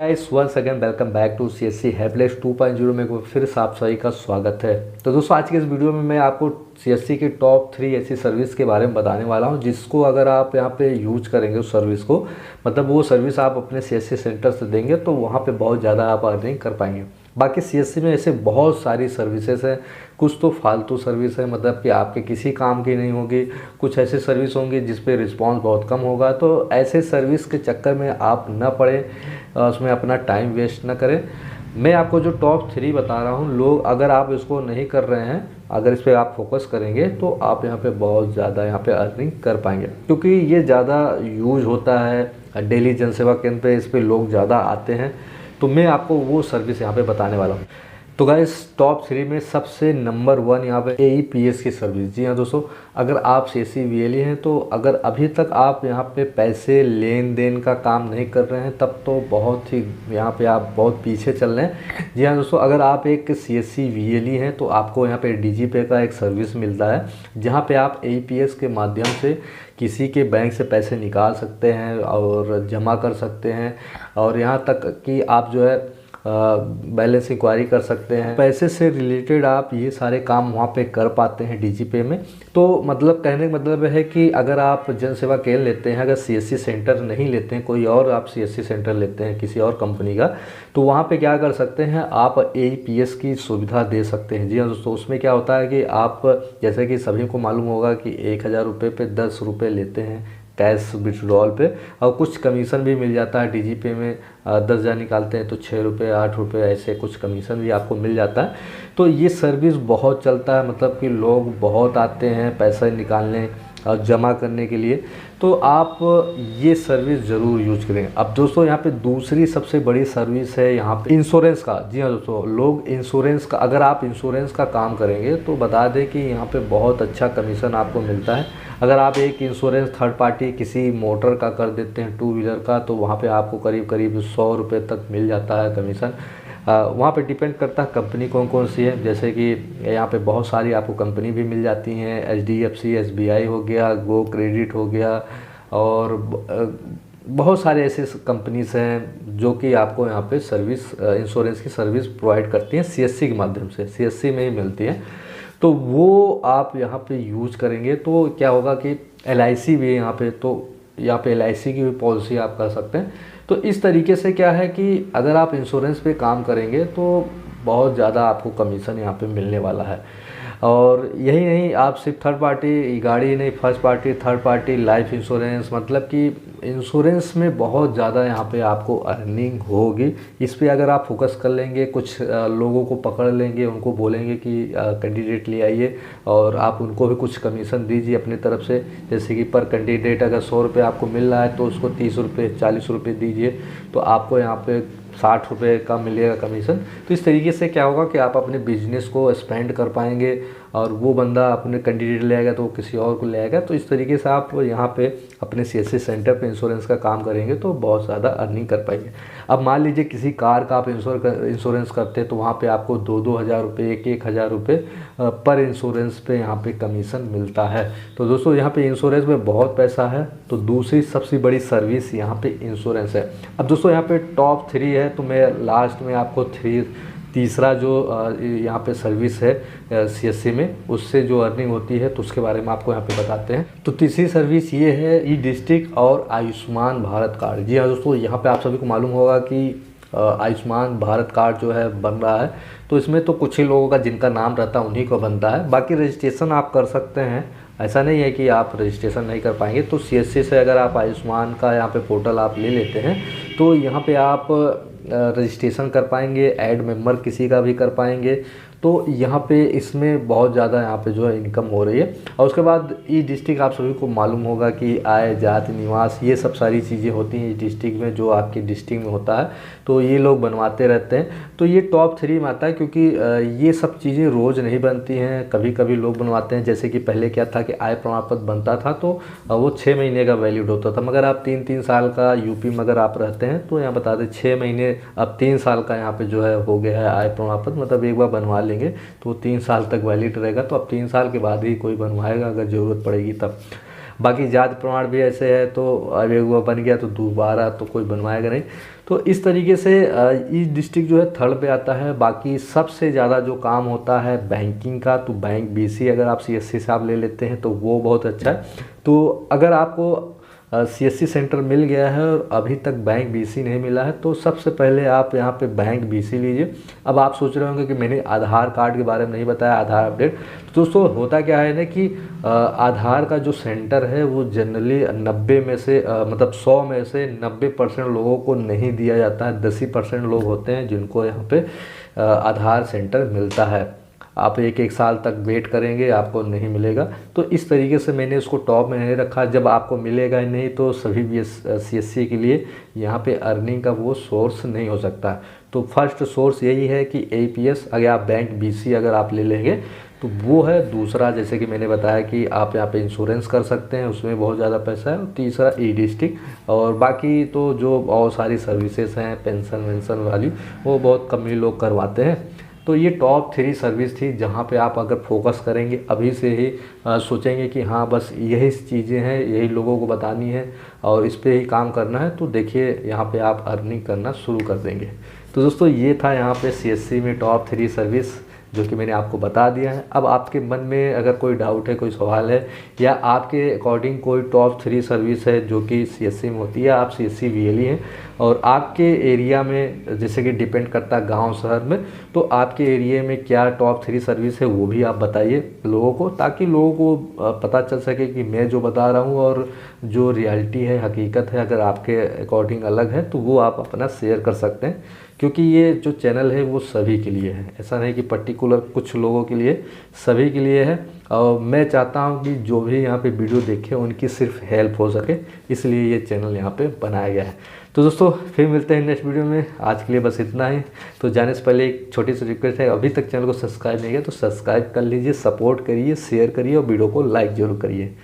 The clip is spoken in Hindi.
Guys once again welcome back to CSC helpline 2.0 में एक बार फिर से आप सभी का स्वागत है। तो दोस्तों आज के इस वीडियो में मैं आपको सीएससी की टॉप 3 ऐसी सर्विस के बारे में बताने वाला हूं जिसको अगर आप यहां पे यूज करेंगे उस सर्विस को, मतलब वो सर्विस आप अपने सीएससी सेंटर से देंगे तो वहां पे बहुत ज़्यादा आप अर्निंग कर पाएंगे। बाकी सीएससी में ऐसे बहुत सारी सर्विसेज हैं, कुछ तो फालतू सर्विस है, मतलब कि आपके किसी काम की नहीं होगी, कुछ ऐसे सर्विस होंगी जिस पे रिस्पांस बहुत कम होगा। तो ऐसे सर्विस के चक्कर में आप न पड़े, उसमें अपना टाइम वेस्ट ना करें। मैं आपको जो टॉप 3 बता रहा हूँ, लोग अगर आप इसको नहीं कर रहे हैं, अगर इस पर आप फोकस करेंगे तो आप यहाँ पे बहुत ज़्यादा यहाँ पे अर्निंग कर पाएंगे, क्योंकि ये ज़्यादा यूज होता है डेली जनसेवा केंद्र पे, इस पर लोग ज़्यादा आते हैं। तो मैं आपको वो सर्विस यहाँ पे बताने वाला हूँ। तो गाइस टॉप 3 में सबसे नंबर 1 यहाँ पे AEPS की सर्विस। जी हाँ दोस्तों, अगर आप CSC VLE हैं तो अगर अभी तक आप यहाँ पे पैसे लेन देन का काम नहीं कर रहे हैं तब तो बहुत ही यहाँ पे आप बहुत पीछे चल रहे हैं। जी हाँ दोस्तों, अगर आप एक CSC VLE हैं तो आपको यहाँ पे DigiPay का एक सर्विस मिलता है जहाँ पे आप AEPS के माध्यम से किसी के बैंक से पैसे निकाल सकते हैं और जमा कर सकते हैं, और यहाँ तक कि आप जो है बैलेंस इंक्वायरी कर सकते हैं। पैसे से रिलेटेड आप ये सारे काम वहाँ पे कर पाते हैं DigiPay में। तो मतलब कहने का मतलब है कि अगर आप जन सेवा केंद्र लेते हैं, अगर CSC सेंटर नहीं लेते हैं, कोई और आप CSC सेंटर लेते हैं किसी और कंपनी का, तो वहाँ पे क्या कर सकते हैं, आप AEPS की सुविधा दे सकते हैं। जी हाँ दोस्तों, उसमें क्या होता है कि आप, जैसे कि सभी को मालूम होगा कि 1000 रुपये पे 10 रुपये लेते हैं कैश विड्रॉल पे, और कुछ कमीशन भी मिल जाता है। DigiPay में 10,000 निकालते हैं तो 6 रुपये 8 रुपये ऐसे कुछ कमीशन भी आपको मिल जाता है। तो ये सर्विस बहुत चलता है, मतलब कि लोग बहुत आते हैं पैसा निकालने और जमा करने के लिए। तो आप ये सर्विस ज़रूर यूज करें। अब दोस्तों यहाँ पे दूसरी सबसे बड़ी सर्विस है यहाँ पे इंश्योरेंस का। जी हाँ दोस्तों, लोग इंश्योरेंस का, अगर आप इंश्योरेंस का काम करेंगे तो बता दें कि यहाँ पे बहुत अच्छा कमीशन आपको मिलता है। अगर आप एक इंश्योरेंस थर्ड पार्टी किसी मोटर का कर देते हैं, 2 व्हीलर का, तो वहाँ पे आपको करीब करीब 100 रुपये तक मिल जाता है कमीशन। वहाँ पे डिपेंड करता है कंपनी कौन कौन सी है, जैसे कि यहाँ पे बहुत सारी आपको कंपनी भी मिल जाती हैं। HDFC SBI हो गया, गो क्रेडिट हो गया, और बहुत सारे ऐसे कंपनीज हैं जो कि आपको यहाँ पे सर्विस, इंश्योरेंस की सर्विस प्रोवाइड करती हैं CSC के माध्यम से, CSC में ही मिलती है। तो वो आप यहाँ पे यूज करेंगे तो क्या होगा कि LIC भी है यहाँ पे, तो यहाँ पे LIC की भी पॉलिसी आप कर सकते हैं। तो इस तरीके से क्या है कि अगर आप इंश्योरेंस पे काम करेंगे तो बहुत ज़्यादा आपको कमीशन यहाँ पे मिलने वाला है। और यही नहीं, आप सिर्फ थर्ड पार्टी गाड़ी नहीं, first party, third party life insurance, मतलब कि इंश्योरेंस में बहुत ज़्यादा यहाँ पे आपको अर्निंग होगी। इस पे अगर आप फोकस कर लेंगे, कुछ लोगों को पकड़ लेंगे, उनको बोलेंगे कि कैंडिडेट ले आइए और आप उनको भी कुछ कमीशन दीजिए अपनी तरफ से। जैसे कि पर कैंडिडेट अगर 100 रुपये आपको मिल रहा है तो उसको 30 रुपये 40 रुपये दीजिए, तो आपको यहाँ पे 60 रुपये का मिलेगा कमीशन। तो इस तरीके से क्या होगा कि आप अपने बिजनेस को एक्सपेंड कर पाएंगे, और वो बंदा अपने कैंडिडेट ले आएगा तो वो किसी और को ले आएगा। तो इस तरीके से आप यहाँ पे अपने CSC सेंटर पे इंश्योरेंस का काम करेंगे तो बहुत ज़्यादा अर्निंग कर पाएंगे। अब मान लीजिए किसी कार का आप इंश्योरेंस करते हैं तो वहाँ पे आपको 2-2 हज़ार रुपये, 1-1 हज़ार रुपये पर इंश्योरेंस पे यहाँ पे कमीशन मिलता है। तो दोस्तों यहाँ पे इंश्योरेंस में बहुत पैसा है। तो दूसरी सबसे बड़ी सर्विस यहाँ पे इंश्योरेंस है। अब दोस्तों यहाँ पे टॉप 3 है, तो मैं लास्ट में आपको तीसरा जो यहाँ पे सर्विस है CSC में, उससे जो अर्निंग होती है तो उसके बारे में आपको यहाँ पे बताते हैं। तो तीसरी सर्विस ये है ई-डिस्ट्रिक्ट और आयुष्मान भारत कार्ड। जी हाँ दोस्तों, यहाँ पे आप सभी को मालूम होगा कि आयुष्मान भारत कार्ड जो है बन रहा है। तो इसमें तो कुछ ही लोगों का जिनका नाम रहता है उन्हीं को बनता है, बाकी रजिस्ट्रेशन आप कर सकते हैं, ऐसा नहीं है कि आप रजिस्ट्रेशन नहीं कर पाएंगे। तो CSC से अगर आप आयुष्मान का यहाँ पे पोर्टल आप ले लेते हैं तो यहाँ पे आप रजिस्ट्रेशन कर पाएंगे, ऐड मेंबर किसी का भी कर पाएंगे। तो यहाँ पे इसमें बहुत ज़्यादा यहाँ पे जो है इनकम हो रही है। और उसके बाद ई-डिस्ट्रिक्ट आप सभी को मालूम होगा कि आय, जाति, निवास, ये सब सारी चीज़ें होती हैं ई-डिस्ट्रिक्ट में, जो आपकी डिस्ट्रिक्ट में होता है। तो ये लोग बनवाते रहते हैं। तो ये टॉप 3 में आता है, क्योंकि ये सब चीज़ें रोज़ नहीं बनती हैं, कभी कभी लोग बनवाते हैं। जैसे कि पहले क्या था कि आय प्रमाण पत्र बनता था तो वो 6 महीने का वैलिड होता था, मगर आप 3-3 साल का यूपी में अगर आप रहते हैं तो यहाँ बता दें 6 महीने, अब 3 साल का यहाँ पे जो है हो गया है आय प्रमाण पत्र, मतलब एक बार बनवा लेंगे तो 3 साल तक वैलिड रहेगा। तो अब 3 साल के बाद ही कोई बनवाएगा अगर ज़रूरत पड़ेगी तब। बाकी जाति प्रमाण भी ऐसे है, तो अब एक बार बन गया तो दोबारा तो कोई बनवाएगा नहीं। तो इस तरीके से ईस्ट डिस्ट्रिक्ट जो है थर्ड पे आता है। बाकी सबसे ज़्यादा जो काम होता है बैंकिंग का, तो बैंक बीसी अगर आप सीएससी से आप ले लेते हैं तो वो बहुत अच्छा है। तो अगर आपको सीएससी सेंटर मिल गया है और अभी तक बैंक बीसी नहीं मिला है, तो सबसे पहले आप यहाँ पे बैंक बीसी लीजिए। अब आप सोच रहे होंगे कि मैंने आधार कार्ड के बारे में नहीं बताया, आधार अपडेट। तो दोस्तों होता क्या है ना कि आधार का जो सेंटर है वो जनरली 90 में से मतलब 100 में से 90% लोगों को नहीं दिया जाता है। 10% लोग होते हैं जिनको यहाँ पे आधार सेंटर मिलता है। आप एक साल तक वेट करेंगे, आपको नहीं मिलेगा। तो इस तरीके से मैंने उसको टॉप में नहीं रखा। जब आपको मिलेगा ही नहीं तो सभी भी सीएससी के लिए यहाँ पे अर्निंग का वो सोर्स नहीं हो सकता। तो फर्स्ट सोर्स यही है कि एपीएस, अगर आप बैंक बीसी अगर आप ले लेंगे तो वो है। दूसरा जैसे कि मैंने बताया कि आप यहाँ पे इंश्योरेंस कर सकते हैं, उसमें बहुत ज़्यादा पैसा है। और तीसरा ई डिस्ट्रिक्ट, और बाकी तो जो बहुत सारी सर्विसेज हैं पेंशन वेंशन वाली, वो बहुत कम ही लोग करवाते हैं। तो ये टॉप 3 सर्विस थी जहाँ पे आप अगर फोकस करेंगे, अभी से ही सोचेंगे कि हाँ बस यही चीज़ें हैं, यही लोगों को बतानी है और इस पे ही काम करना है, तो देखिए यहाँ पे आप अर्निंग करना शुरू कर देंगे। तो दोस्तों ये था यहाँ पे सीएससी में टॉप 3 सर्विस जो कि मैंने आपको बता दिया है। अब आपके मन में अगर कोई डाउट है, कोई सवाल है, या आपके अकॉर्डिंग कोई टॉप 3 सर्विस है जो कि सीएससी में होती है, आप सीएससी वीएलई हैं और आपके एरिया में जैसे कि डिपेंड करता है गांव शहर में, तो आपके एरिया में क्या टॉप 3 सर्विस है वो भी आप बताइए लोगों को, ताकि लोगों को पता चल सके कि मैं जो बता रहा हूँ और जो रियलिटी है, हकीकत है, अगर आपके अकॉर्डिंग अलग है तो वो आप अपना शेयर कर सकते हैं। क्योंकि ये जो चैनल है वो सभी के लिए है, ऐसा नहीं कि पर्टिकुलर कुछ लोगों के लिए, सभी के लिए है। और मैं चाहता हूँ कि जो भी यहाँ पे वीडियो देखे उनकी सिर्फ हेल्प हो सके, इसलिए ये चैनल यहाँ पे बनाया गया है। तो दोस्तों फिर मिलते हैं नेक्स्ट वीडियो में। आज के लिए बस इतना ही। तो जाने से पहले एक छोटी सी रिक्वेस्ट है, अभी तक चैनल को सब्सक्राइब नहीं किया तो सब्सक्राइब कर लीजिए, सपोर्ट करिए, शेयर करिए और वीडियो को लाइक जरूर करिए।